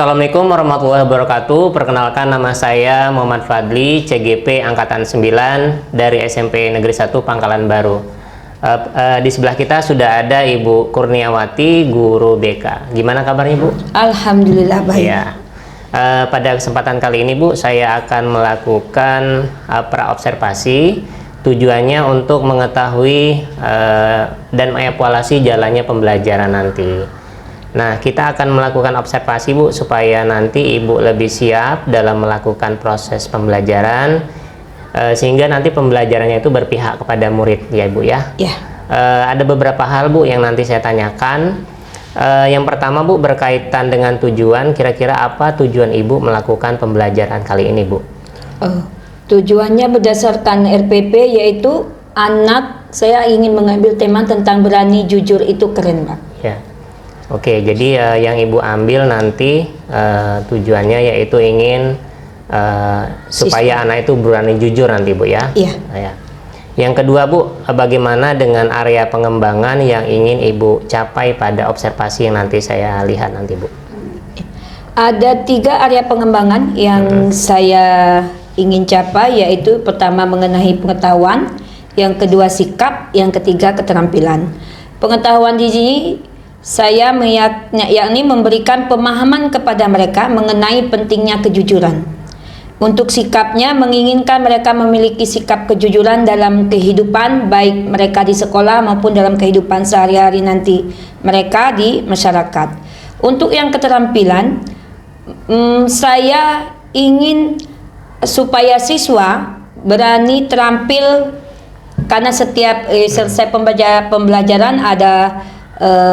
Assalamualaikum warahmatullahi wabarakatuh. Perkenalkan, nama saya Muhammad Fadli, CGP Angkatan 9 dari SMP Negeri 1 Pangkalan Baru. Di sebelah kita sudah ada Ibu Kurniawati, guru BK. Gimana kabarnya, Bu? Alhamdulillah baik. Ya. Pada kesempatan kali ini, Bu, saya akan melakukan praobservasi. Tujuannya untuk mengetahui dan mengevaluasi jalannya pembelajaran nanti. Nah, kita akan melakukan observasi, Bu, supaya nanti Ibu lebih siap dalam melakukan proses pembelajaran, sehingga nanti pembelajarannya itu berpihak kepada murid, ya, Bu, ya. Ya. Ada beberapa hal, Bu, yang nanti saya tanyakan. Yang pertama, Bu, berkaitan dengan tujuan. Kira-kira apa tujuan Ibu melakukan pembelajaran kali ini, Bu? Tujuannya berdasarkan RPP, yaitu anak saya ingin mengambil tema tentang berani jujur itu keren, Pak. Ya. Oke, jadi yang Ibu ambil nanti tujuannya yaitu ingin supaya anak itu berani jujur nanti, Bu, ya. Iya. Ya. Yang kedua, Bu, bagaimana dengan area pengembangan yang ingin Ibu capai pada observasi yang nanti saya lihat nanti, Bu? Ada 3 area pengembangan yang saya ingin capai, yaitu pertama mengenai pengetahuan, yang kedua sikap, yang ketiga keterampilan. Pengetahuan di sini saya yakni memberikan pemahaman kepada mereka mengenai pentingnya kejujuran. Untuk sikapnya, menginginkan mereka memiliki sikap kejujuran dalam kehidupan, baik mereka di sekolah maupun dalam kehidupan sehari-hari nanti mereka di masyarakat. Untuk yang keterampilan, saya ingin supaya siswa berani terampil, karena setiap selesai pembelajaran ada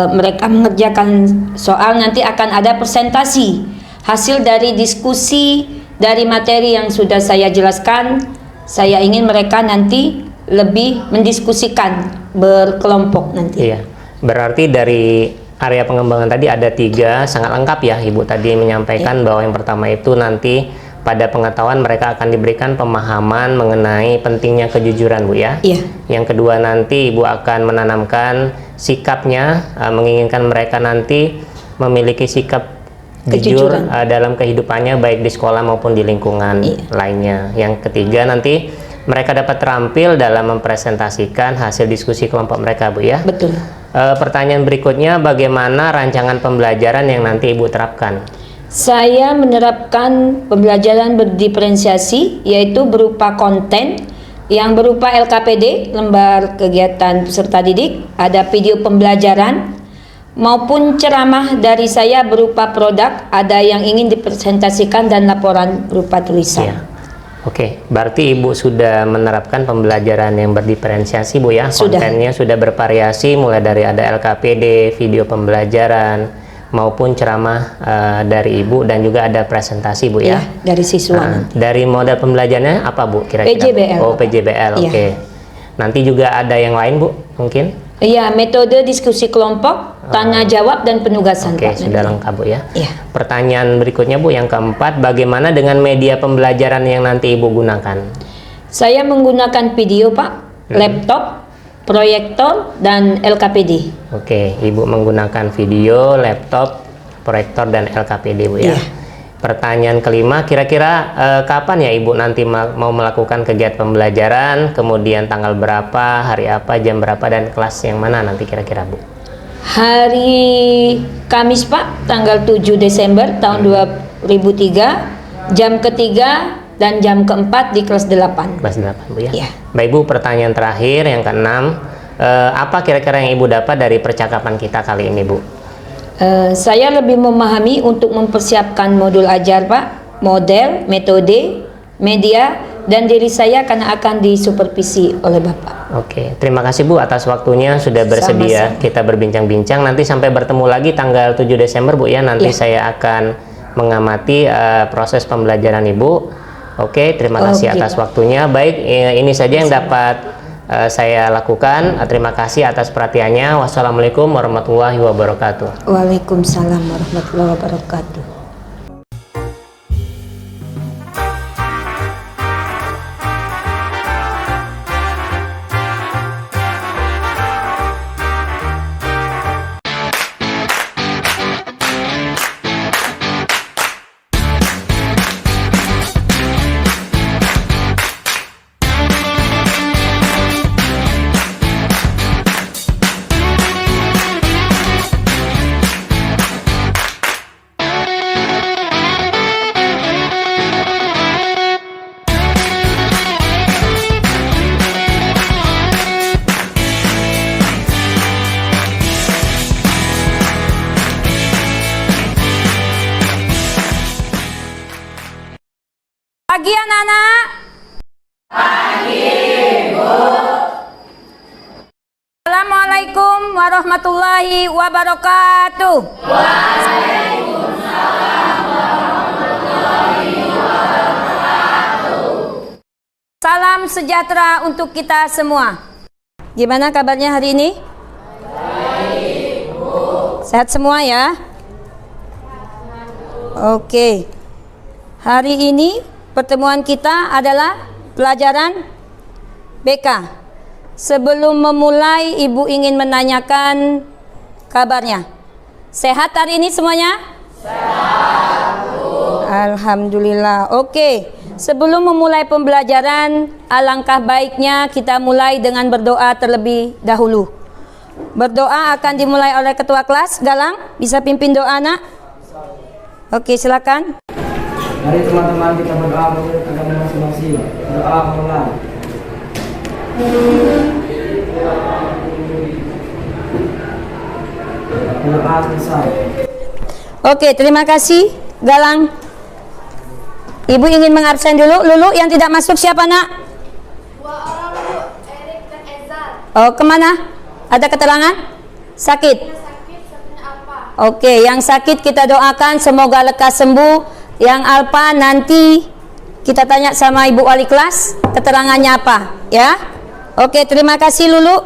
mereka mengerjakan soal, nanti akan ada presentasi hasil dari diskusi dari materi yang sudah saya jelaskan. Saya ingin mereka nanti lebih mendiskusikan berkelompok nanti. Iya, berarti dari area pengembangan tadi ada 3, sangat lengkap ya. Ibu tadi menyampaikan bahwa yang pertama itu nanti pada pengetahuan mereka akan diberikan pemahaman mengenai pentingnya kejujuran, Bu, ya. Iya. Yang kedua, nanti Ibu akan menanamkan sikapnya, menginginkan mereka nanti memiliki sikap jujur dalam kehidupannya, baik di sekolah maupun di lingkungan lainnya. Yang ketiga, nanti mereka dapat terampil dalam mempresentasikan hasil diskusi kelompok mereka, Bu, ya. Betul. Pertanyaan berikutnya, bagaimana rancangan pembelajaran yang nanti Ibu terapkan? Saya menerapkan pembelajaran berdiferensiasi, yaitu berupa konten yang berupa LKPD, lembar kegiatan peserta didik, ada video pembelajaran, maupun ceramah dari saya berupa produk, ada yang ingin dipresentasikan, dan laporan berupa tulisan. Ya. Oke, berarti Ibu sudah menerapkan pembelajaran yang berdiferensiasi, Bu, ya. Kontennya sudah bervariasi, mulai dari ada LKPD, video pembelajaran, maupun ceramah dari Ibu, dan juga ada presentasi, Bu, ya. Dari siswa. Dari model pembelajarannya apa, Bu, kira-kira? PJBL. Oh, PJBL, oke. Nanti juga ada yang lain, Bu, mungkin? Iya, metode diskusi kelompok, tanya jawab, dan penugasan. Oke, sudah lengkap, Bu, ya. Iya. Pertanyaan berikutnya, Bu, yang keempat, bagaimana dengan media pembelajaran yang nanti Ibu gunakan? Saya menggunakan video, Pak, laptop, proyektor, dan LKPD. Oke, Ibu menggunakan video, laptop, proyektor, dan LKPD, Bu, ya. Iya. Pertanyaan kelima, kira-kira kapan ya Ibu nanti mau melakukan kegiatan pembelajaran, kemudian tanggal berapa, hari apa, jam berapa, dan kelas yang mana nanti kira-kira, Bu? Hari Kamis, Pak, tanggal 7 Desember tahun 2003, jam ketiga dan jam keempat di kelas 8. Kelas 8, Bu, ya. Iya. Baik, Bu, pertanyaan terakhir yang keenam, apa kira-kira yang Ibu dapat dari percakapan kita kali ini, Bu? Saya lebih memahami untuk mempersiapkan modul ajar, Pak, model, metode, media, dan diri saya karena akan disupervisi oleh Bapak. Oke, terima kasih, Bu, atas waktunya sudah bersedia. Sama-sama. Kita berbincang-bincang. Nanti sampai bertemu lagi tanggal 7 Desember, Bu, ya. Nanti saya akan mengamati proses pembelajaran Ibu. Oke, terima kasih atas waktunya. Baik, ini saja yang dapat saya lakukan. Terima kasih atas perhatiannya. Wassalamualaikum warahmatullahi wabarakatuh. Waalaikumsalam warahmatullahi wabarakatuh. Pagi anak-anak. Pagi, Bu. Assalamualaikum warahmatullahi wabarakatuh. Waalaikumsalam warahmatullahi wabarakatuh. Salam sejahtera untuk kita semua. Gimana kabarnya hari ini? Baik, Bu. Sehat semua ya? Oke. Hari ini pertemuan kita adalah pelajaran BK. Sebelum memulai, Ibu ingin menanyakan kabarnya. Sehat hari ini semuanya? Sehat, Bu. Alhamdulillah. Oke. Sebelum memulai pembelajaran, alangkah baiknya kita mulai dengan berdoa terlebih dahulu. Berdoa akan dimulai oleh ketua kelas. Galang, bisa pimpin doa, Nak? Oke, silakan. Mari teman-teman kita berdoa menurut agama masing-masing. Doa mulai. Doa selesai. Oke, terima kasih, Galang. Ibu ingin mengabsen dulu. Lulu yang tidak masuk siapa, Nak? Dua orang, Bu. Erik dan Ezar. Oh, kemana? Ada keterangan? Sakit. Satunya sakit, satunya apa? Oke, yang sakit kita doakan semoga lekas sembuh. Yang Alpa nanti kita tanya sama Ibu Wali kelas keterangannya apa, ya? Oke, terima kasih Lulu.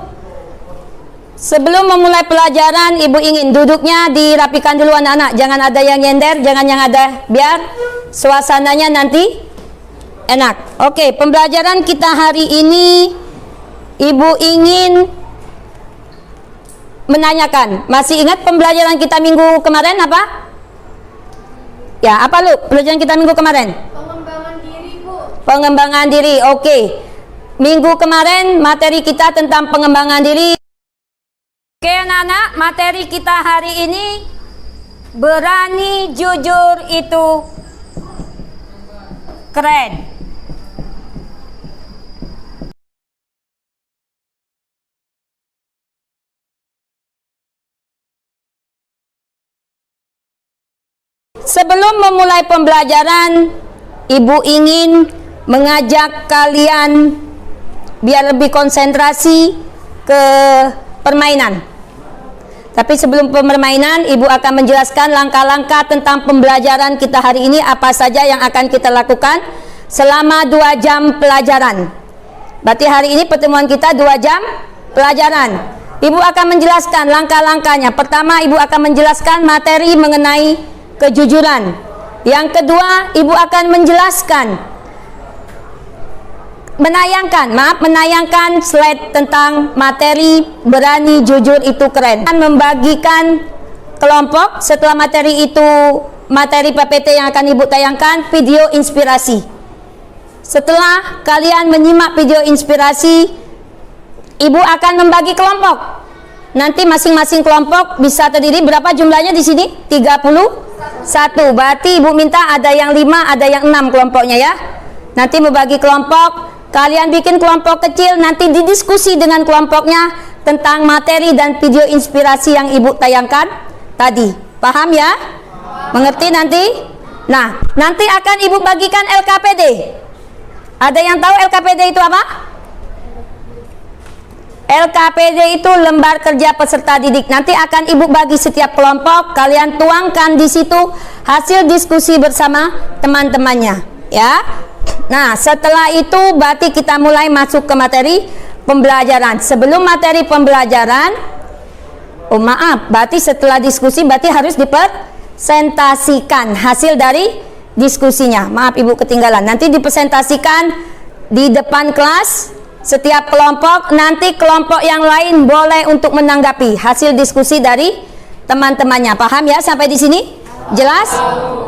Sebelum memulai pelajaran, Ibu ingin duduknya dirapikan dulu anak-anak. Jangan ada yang nyender, jangan yang ada, biar suasananya nanti enak. Oke, pembelajaran kita hari ini Ibu ingin menanyakan. Masih ingat pembelajaran kita minggu kemarin apa? Ya, apa lu? Pelajaran kita minggu kemarin? Pengembangan diri, Bu. Pengembangan diri. Oke. Minggu kemarin materi kita tentang pengembangan diri. Oke anak-anak, materi kita hari ini berani jujur itu keren. Sebelum memulai pembelajaran, Ibu ingin mengajak kalian biar lebih konsentrasi ke permainan. Tapi sebelum permainan, Ibu akan menjelaskan langkah-langkah tentang pembelajaran kita hari ini, apa saja yang akan kita lakukan selama 2 jam pelajaran. Berarti hari ini pertemuan kita 2 jam pelajaran. Ibu akan menjelaskan langkah-langkahnya. Pertama, Ibu akan menjelaskan materi mengenai kejujuran. Yang kedua, Ibu akan menjelaskan menayangkan slide tentang materi berani jujur itu keren. Dan membagikan kelompok setelah materi itu, materi PPT yang akan Ibu tayangkan, video inspirasi. Setelah kalian menyimak video inspirasi, Ibu akan membagi kelompok. Nanti masing-masing kelompok bisa terdiri berapa jumlahnya di sini? 31. Berarti Ibu minta ada yang 5, ada yang 6 kelompoknya ya. Nanti membagi kelompok. Kalian bikin kelompok kecil, nanti didiskusi dengan kelompoknya tentang materi dan video inspirasi yang Ibu tayangkan tadi. Paham ya? Mengerti nanti? Nah, nanti akan Ibu bagikan LKPD. Ada yang tahu LKPD itu apa? LKPD itu lembar kerja peserta didik. Nanti akan Ibu bagi setiap kelompok, kalian tuangkan di situ hasil diskusi bersama teman-temannya, ya. Nah, setelah itu berarti kita mulai masuk ke materi pembelajaran. Sebelum materi pembelajaran, berarti setelah diskusi berarti harus dipresentasikan hasil dari diskusinya. Maaf Ibu ketinggalan. Nanti dipresentasikan di depan kelas setiap kelompok. Nanti kelompok yang lain boleh untuk menanggapi hasil diskusi dari teman-temannya. Paham ya sampai di sini? Jelas?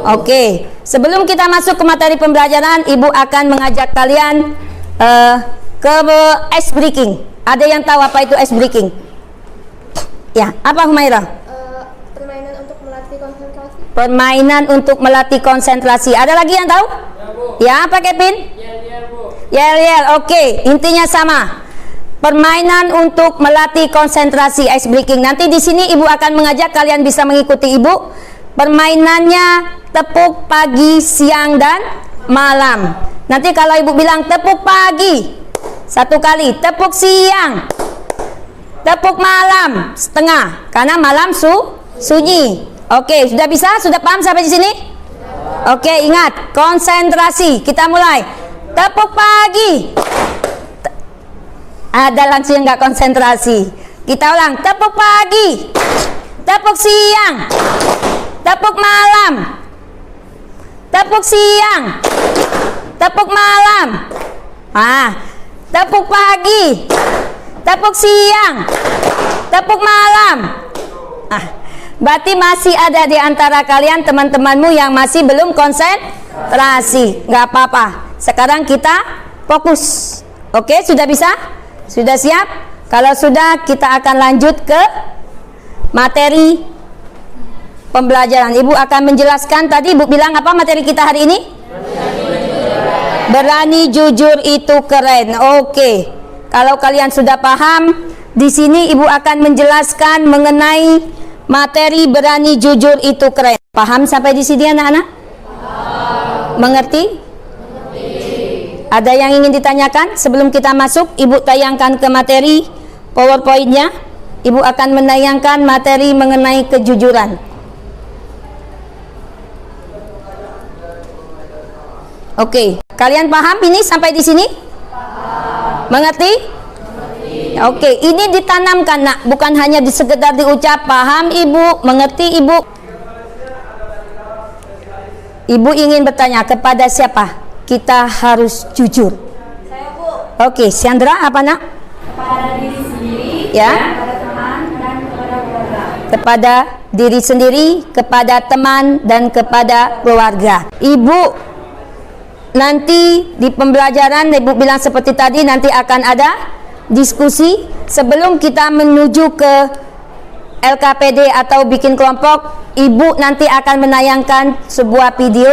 Oke. Sebelum kita masuk ke materi pembelajaran, Ibu akan mengajak kalian ke ice breaking. Ada yang tahu apa itu ice breaking? Ya, apa Humaira? Permainan untuk melatih konsentrasi. Permainan untuk melatih konsentrasi. Ada lagi yang tahu? Ya, apa Kevin? Yel. Oke, intinya sama. Permainan untuk melatih konsentrasi ice breaking. Nanti di sini Ibu akan mengajak kalian bisa mengikuti Ibu. Permainannya tepuk pagi, siang, dan malam. Nanti kalau ibu bilang tepuk pagi 1 kali, tepuk siang, tepuk malam setengah, karena malam sunyi. Oke, sudah bisa? Sudah paham sampai di sini? Oke, ingat, konsentrasi. Kita mulai. Tepuk pagi. Ada langsung yang nggak konsentrasi. Kita ulang. Tepuk pagi. Tepuk siang. Tepuk malam. Tepuk siang. Tepuk malam. Tepuk pagi. Tepuk siang. Tepuk malam. Berarti masih ada di antara kalian teman-temanmu yang masih belum konsentrasi. Nggak apa-apa. Sekarang kita fokus. Oke, sudah bisa? Sudah siap? Kalau sudah, kita akan lanjut ke materi pembelajaran. Ibu akan menjelaskan, tadi Ibu bilang apa materi kita hari ini? Berani jujur itu keren. Oke. Kalau kalian sudah paham, di sini Ibu akan menjelaskan mengenai materi berani jujur itu keren. Paham sampai di sini anak-anak? Mengerti? Ada yang ingin ditanyakan? Sebelum kita masuk, Ibu tayangkan ke materi PowerPoint-nya. Ibu akan menayangkan materi mengenai kejujuran. Oke, kalian paham ini sampai di sini? Mengerti? Oke, ini ditanamkan nak, bukan hanya sekedar diucap. Paham ibu, mengerti ibu. Ibu ingin bertanya kepada siapa? Kita harus jujur. Saya Bu. Oke, Chandra apa nak? Kepada diri sendiri, Ya. kepada teman dan kepada keluarga. Kepada diri sendiri, kepada teman dan kepada keluarga. Ibu nanti di pembelajaran Ibu bilang seperti tadi, nanti akan ada diskusi sebelum kita menuju ke LKPD atau bikin kelompok. Ibu nanti akan menayangkan sebuah video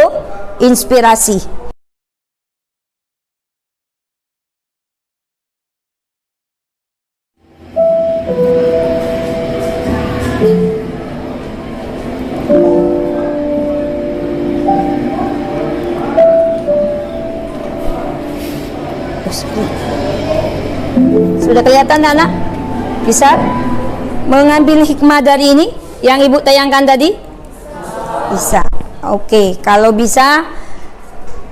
inspirasi. Sudah kelihatan anak? Bisa mengambil hikmah dari ini yang ibu tayangkan tadi? Bisa. Oke, kalau bisa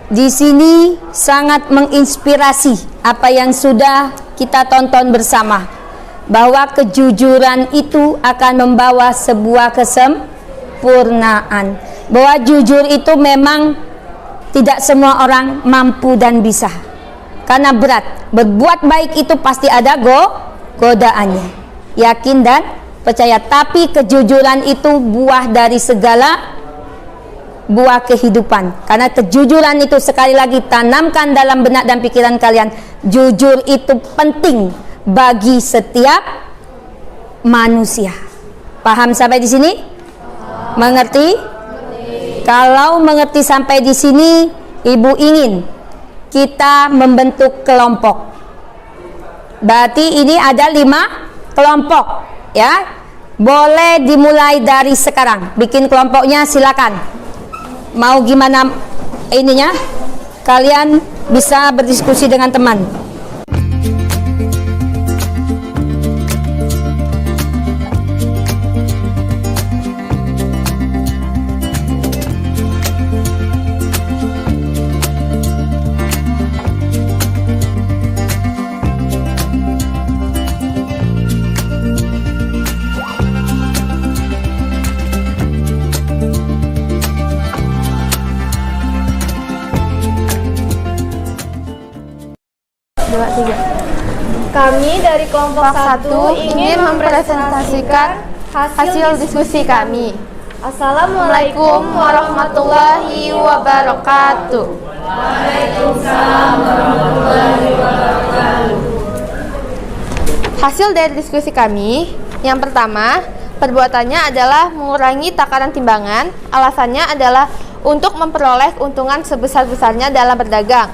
di sini sangat menginspirasi apa yang sudah kita tonton bersama, bahwa kejujuran itu akan membawa sebuah kesempurnaan, bahwa jujur itu memang tidak semua orang mampu dan bisa. Karena berat, berbuat baik itu pasti ada godaannya. Yakin dan percaya. Tapi kejujuran itu buah dari segala buah kehidupan. Karena kejujuran itu, sekali lagi, tanamkan dalam benak dan pikiran kalian. Jujur itu penting bagi setiap manusia. Paham sampai di sini? Mengerti? Kalau mengerti sampai di sini, ibu ingin kita membentuk kelompok. Berarti ini ada 5 kelompok, ya. Boleh dimulai dari sekarang. Bikin kelompoknya silakan. Mau gimana ininya? Kalian bisa berdiskusi dengan teman. Kami dari kelompok 1 ingin mempresentasikan hasil diskusi kami. Assalamualaikum warahmatullahi wabarakatuh. Waalaikumsalam warahmatullahi wabarakatuh. Hasil dari diskusi kami, yang pertama, perbuatannya adalah mengurangi takaran timbangan. Alasannya adalah untuk memperoleh keuntungan sebesar-besarnya dalam berdagang.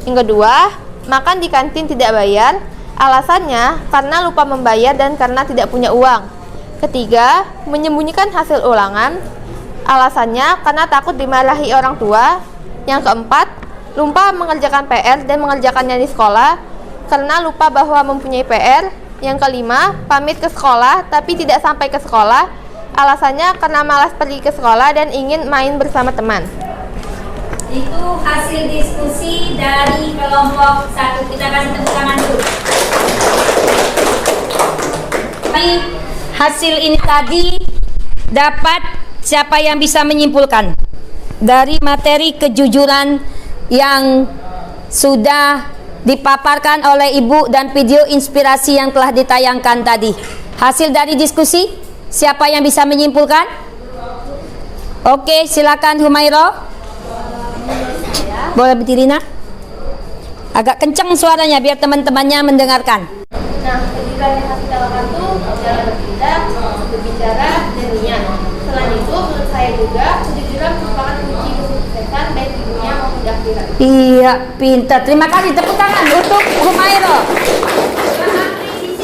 Yang kedua, makan di kantin tidak bayar. Alasannya karena lupa membayar dan karena tidak punya uang. Ketiga, menyembunyikan hasil ulangan. Alasannya karena takut dimarahi orang tua. Yang keempat, lupa mengerjakan PR dan mengerjakannya di sekolah karena lupa bahwa mempunyai PR. Yang kelima, pamit ke sekolah tapi tidak sampai ke sekolah. Alasannya karena malas pergi ke sekolah dan ingin main bersama teman. Itu hasil diskusi dari kelompok 1. Kita kasih tepuk tangan dulu. Baik, hasil ini tadi dapat siapa yang bisa menyimpulkan dari materi kejujuran yang sudah dipaparkan oleh Ibu dan video inspirasi yang telah ditayangkan tadi. Hasil dari diskusi, siapa yang bisa menyimpulkan? Oke, silakan Humairah. Boleh berdiri nak? Agak kencang suaranya biar teman-temannya mendengarkan. Nah, ketika kita lakukan itu adalah bertindak, berbicara, dan niat. Selain itu, menurut saya juga kejujuran merupakan kunci kesuksesan baik di dunia maupun di akhirat. Iya, pintar. Terima kasih, tepuk tangan untuk Humairah.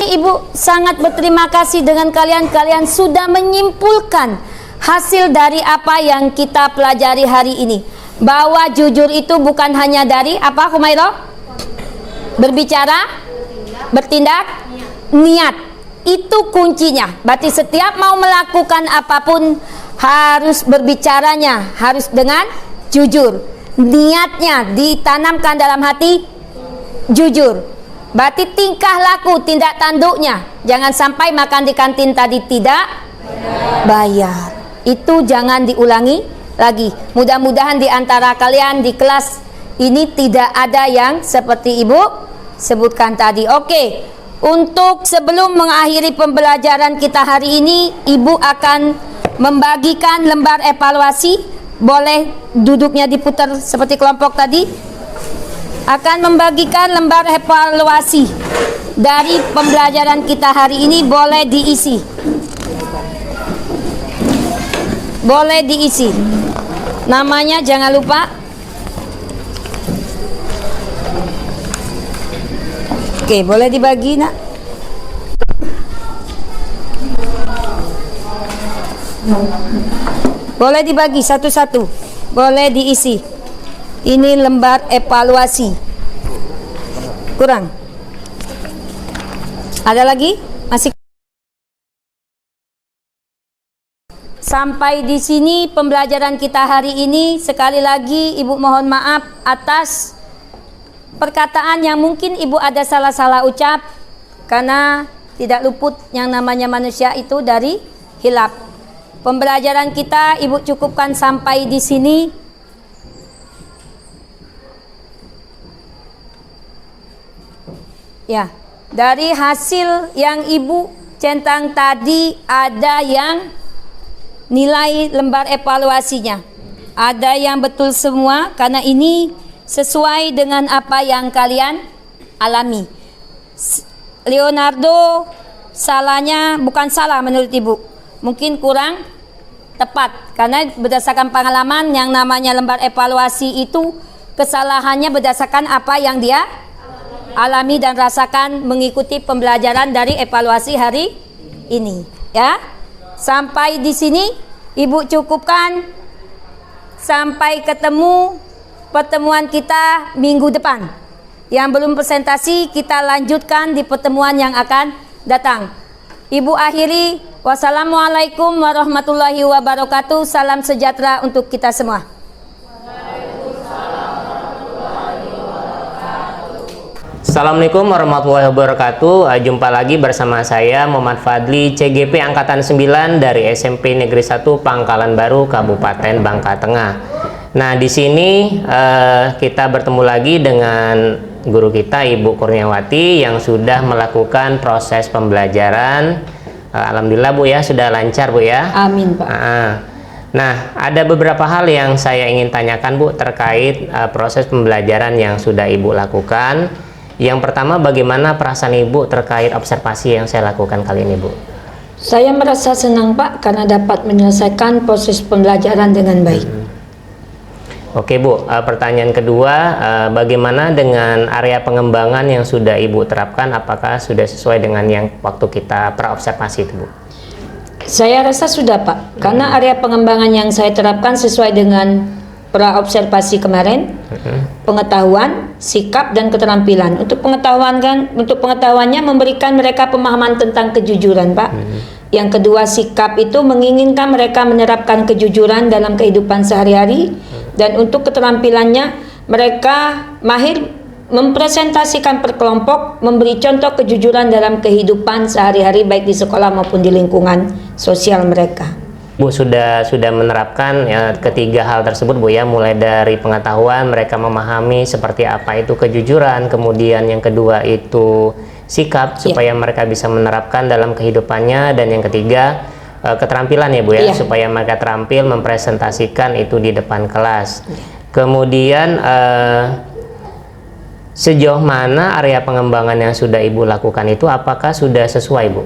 Ibu sangat berterima kasih dengan kalian sudah menyimpulkan hasil dari apa yang kita pelajari hari ini. Bahwa jujur itu bukan hanya dari apa, Humairah? Berbicara, bertindak, niat. Itu kuncinya. Berarti setiap mau melakukan apapun harus berbicaranya, harus dengan jujur. Niatnya ditanamkan dalam hati jujur. Berarti tingkah laku, tindak tanduknya. Jangan sampai makan di kantin tadi tidak bayar. Itu jangan diulangi lagi. Mudah-mudahan di antara kalian di kelas ini tidak ada yang seperti Ibu sebutkan tadi. Oke, untuk sebelum mengakhiri pembelajaran kita hari ini, Ibu akan membagikan lembar evaluasi. Boleh duduknya diputar seperti kelompok tadi. Akan membagikan lembar evaluasi dari pembelajaran kita hari ini. Boleh diisi. Boleh diisi. Namanya jangan lupa. Oke, boleh dibagi nak. Boleh dibagi satu-satu. Boleh diisi. Ini lembar evaluasi. Kurang. Ada lagi? Masih. Sampai di sini pembelajaran kita hari ini. Sekali lagi Ibu mohon maaf atas perkataan yang mungkin Ibu ada salah-salah ucap, karena tidak luput yang namanya manusia itu dari hilaf. Pembelajaran kita Ibu cukupkan sampai di sini. Ya, dari hasil yang Ibu centang tadi ada yang nilai lembar evaluasinya. Ada yang betul semua karena ini sesuai dengan apa yang kalian alami. Leonardo salahnya bukan salah menurut Ibu, mungkin kurang tepat karena berdasarkan pengalaman yang namanya lembar evaluasi itu kesalahannya berdasarkan apa yang dia alami dan rasakan mengikuti pembelajaran dari evaluasi hari ini. Ya, sampai di sini Ibu cukupkan. Sampai ketemu pertemuan kita minggu depan. Yang belum presentasi kita lanjutkan di pertemuan yang akan datang. Ibu akhiri, wassalamualaikum warahmatullahi wabarakatuh. Salam sejahtera untuk kita semua. Assalamualaikum warahmatullahi wabarakatuh. Jumpa lagi bersama saya Muhammad Fadli, CGP Angkatan 9 dari SMP Negeri 1 Pangkalan Baru, Kabupaten Bangka Tengah. Nah, di sini kita bertemu lagi dengan guru kita Ibu Kurniawati yang sudah melakukan proses pembelajaran. Alhamdulillah Bu ya, sudah lancar Bu ya. Amin Pak. Nah, ada beberapa hal yang saya ingin tanyakan Bu terkait proses pembelajaran yang sudah Ibu lakukan. Yang pertama, bagaimana perasaan Ibu terkait observasi yang saya lakukan kali ini Bu? Saya merasa senang Pak karena dapat menyelesaikan proses pembelajaran dengan baik. Oke Bu, pertanyaan kedua, bagaimana dengan area pengembangan yang sudah Ibu terapkan? Apakah sudah sesuai dengan yang waktu kita praobservasi itu Bu? Saya rasa sudah Pak, karena area pengembangan yang saya terapkan sesuai dengan praobservasi kemarin. pengetahuan, sikap, dan keterampilan. Untuk pengetahuannya memberikan mereka pemahaman tentang kejujuran, Pak. Yang kedua, sikap itu menginginkan mereka menerapkan kejujuran dalam kehidupan sehari-hari. Dan untuk keterampilannya, mereka mahir mempresentasikan per kelompok, memberi contoh kejujuran dalam kehidupan sehari-hari baik di sekolah maupun di lingkungan sosial mereka. Bu sudah menerapkan ya, ketiga hal tersebut Bu ya, mulai dari pengetahuan, mereka memahami seperti apa itu kejujuran, kemudian yang kedua itu sikap supaya mereka bisa menerapkan dalam kehidupannya, dan yang ketiga keterampilan ya Bu ya, supaya mereka terampil mempresentasikan itu di depan kelas. Kemudian sejauh mana area pengembangan yang sudah Ibu lakukan itu apakah sudah sesuai Bu?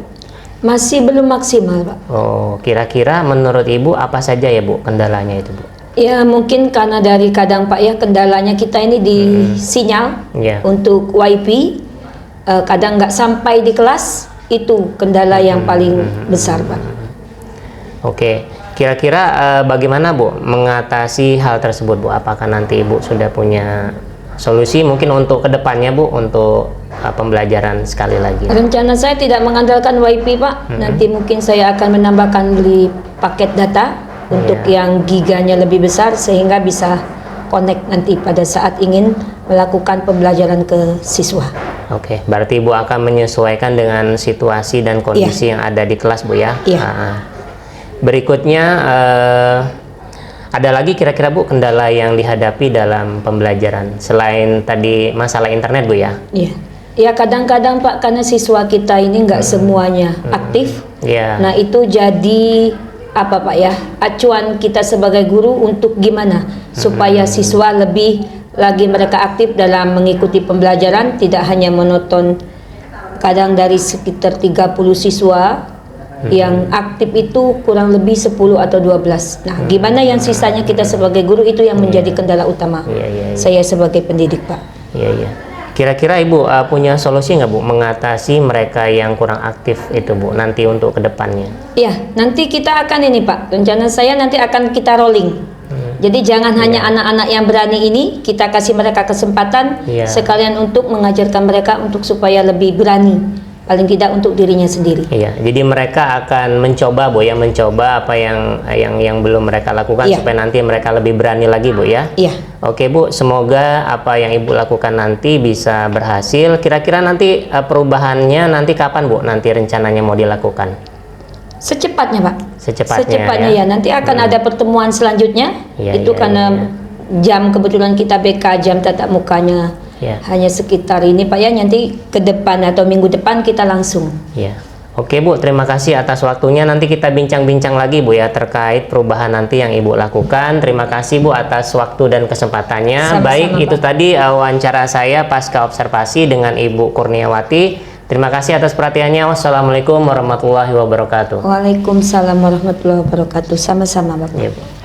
Masih belum maksimal, Pak. Oh, kira-kira menurut Ibu apa saja ya Bu kendalanya itu Bu? Ya mungkin karena dari kadang Pak ya, kendalanya kita ini di sinyal untuk WiFi, kadang nggak sampai di kelas, itu kendala yang paling besar Pak. Oke, kira-kira bagaimana Bu mengatasi hal tersebut Bu? Apakah nanti Ibu sudah punya solusi mungkin untuk kedepannya Bu, untuk pembelajaran sekali lagi? Rencana saya tidak mengandalkan WiFi Pak. Nanti mungkin saya akan menambahkan beli paket data untuk yang giganya lebih besar sehingga bisa connect nanti pada saat ingin melakukan pembelajaran ke siswa. Oke, berarti Ibu akan menyesuaikan dengan situasi dan kondisi yang ada di kelas Bu ya? Berikutnya ada lagi kira-kira Bu kendala yang dihadapi dalam pembelajaran selain tadi masalah internet Bu ya? Iya. Ya kadang-kadang Pak, karena siswa kita ini nggak semuanya aktif. Nah itu jadi apa Pak ya, acuan kita sebagai guru untuk gimana supaya siswa lebih lagi mereka aktif dalam mengikuti pembelajaran, tidak hanya monoton. Kadang dari sekitar 30 siswa yang aktif itu kurang lebih 10 atau 12. Nah gimana yang sisanya kita sebagai guru, itu yang menjadi kendala utama saya sebagai pendidik Pak. Kira-kira Ibu punya solusi nggak Bu mengatasi mereka yang kurang aktif itu Bu nanti untuk kedepannya? Iya, nanti kita akan ini Pak, rencana saya nanti akan kita rolling. Jadi jangan hanya anak-anak yang berani ini, kita kasih mereka kesempatan sekalian untuk mengajarkan mereka untuk supaya lebih berani, paling tidak untuk dirinya sendiri. Iya, jadi mereka akan mencoba Bu ya, mencoba apa yang belum mereka lakukan supaya nanti mereka lebih berani lagi Bu ya. Oke Bu, semoga apa yang Ibu lakukan nanti bisa berhasil. Kira-kira nanti perubahannya nanti kapan Bu? Nanti rencananya mau dilakukan? Secepatnya Pak. Secepatnya ya. Nanti akan ada pertemuan selanjutnya. Itu karena jam kebetulan kita BK, jam tatap mukanya hanya sekitar ini Pak ya, nanti ke depan atau minggu depan kita langsung. Oke Bu, terima kasih atas waktunya. Nanti kita bincang-bincang lagi Bu ya terkait perubahan nanti yang Ibu lakukan. Terima kasih Bu atas waktu dan kesempatannya. Baik, itu tadi wawancara saya pasca observasi dengan Ibu Kurniawati. Terima kasih atas perhatiannya. Wassalamualaikum warahmatullahi wabarakatuh. Waalaikumsalam warahmatullahi wabarakatuh. Sama-sama Bapak.